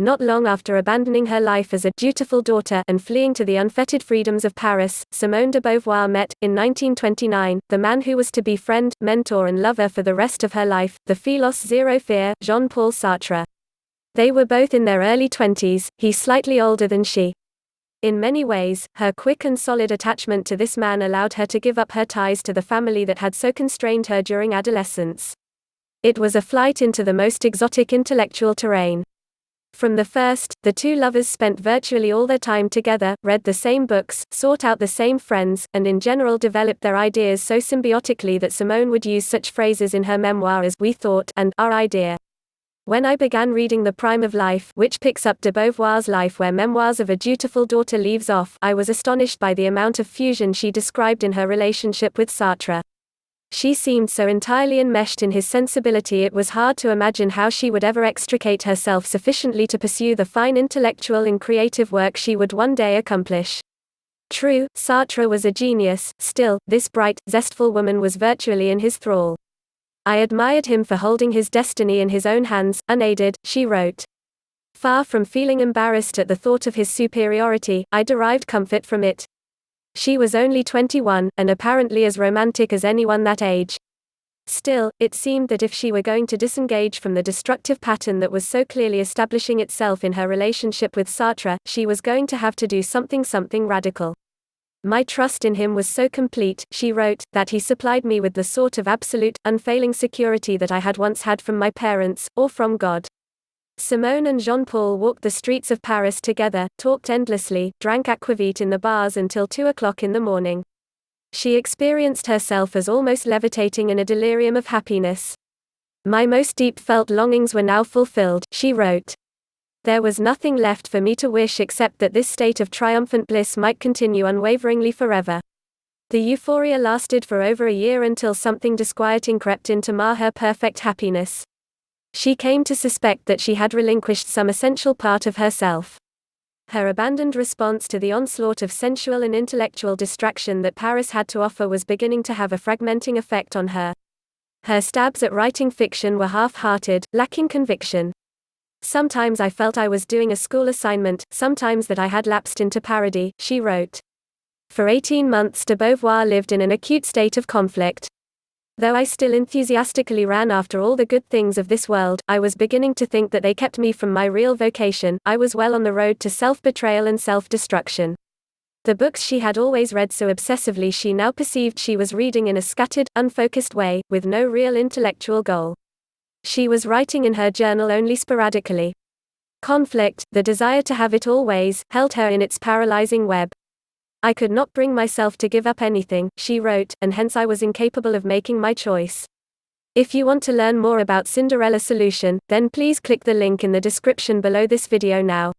Not long after abandoning her life as a dutiful daughter and fleeing to the unfettered freedoms of Paris, Simone de Beauvoir met, in 1929, the man who was to be friend, mentor and lover for the rest of her life, the philos zero fear, Jean-Paul Sartre. They were both in their early 20s, he slightly older than she. In many ways, her quick and solid attachment to this man allowed her to give up her ties to the family that had so constrained her during adolescence. It was a flight into the most exotic intellectual terrain. From the first, the two lovers spent virtually all their time together, read the same books, sought out the same friends, and in general developed their ideas so symbiotically that Simone would use such phrases in her memoir as "we thought" and "our idea." When I began reading The Prime of Life, which picks up de Beauvoir's life where Memoirs of a Dutiful Daughter leaves off, I was astonished by the amount of fusion she described in her relationship with Sartre. She seemed so entirely enmeshed in his sensibility it was hard to imagine how she would ever extricate herself sufficiently to pursue the fine intellectual and creative work she would one day accomplish. True, Sartre was a genius, still, this bright, zestful woman was virtually in his thrall. I admired him for holding his destiny in his own hands, unaided, she wrote. Far from feeling embarrassed at the thought of his superiority, I derived comfort from it. She was only 21, and apparently as romantic as anyone that age. Still, it seemed that if she were going to disengage from the destructive pattern that was so clearly establishing itself in her relationship with Sartre, she was going to have to do something radical. My trust in him was so complete, she wrote, that he supplied me with the sort of absolute, unfailing security that I had once had from my parents, or from God. Simone and Jean-Paul walked the streets of Paris together, talked endlessly, drank aquavit in the bars until 2 o'clock in the morning. She experienced herself as almost levitating in a delirium of happiness. My most deep-felt longings were now fulfilled, she wrote. There was nothing left for me to wish except that this state of triumphant bliss might continue unwaveringly forever. The euphoria lasted for over a year until something disquieting crept in to mar her perfect happiness. She came to suspect that she had relinquished some essential part of herself. Her abandoned response to the onslaught of sensual and intellectual distraction that Paris had to offer was beginning to have a fragmenting effect on her. Her stabs at writing fiction were half-hearted, lacking conviction. Sometimes I felt I was doing a school assignment, sometimes that I had lapsed into parody, she wrote. For 18 months de Beauvoir lived in an acute state of conflict. Though I still enthusiastically ran after all the good things of this world, I was beginning to think that they kept me from my real vocation. I was well on the road to self-betrayal and self-destruction. The books she had always read so obsessively she now perceived she was reading in a scattered, unfocused way, with no real intellectual goal. She was writing in her journal only sporadically. Conflict, the desire to have it all ways, held her in its paralyzing web. I could not bring myself to give up anything, she wrote, and hence I was incapable of making my choice. If you want to learn more about Cinderella Solution, then please click the link in the description below this video now.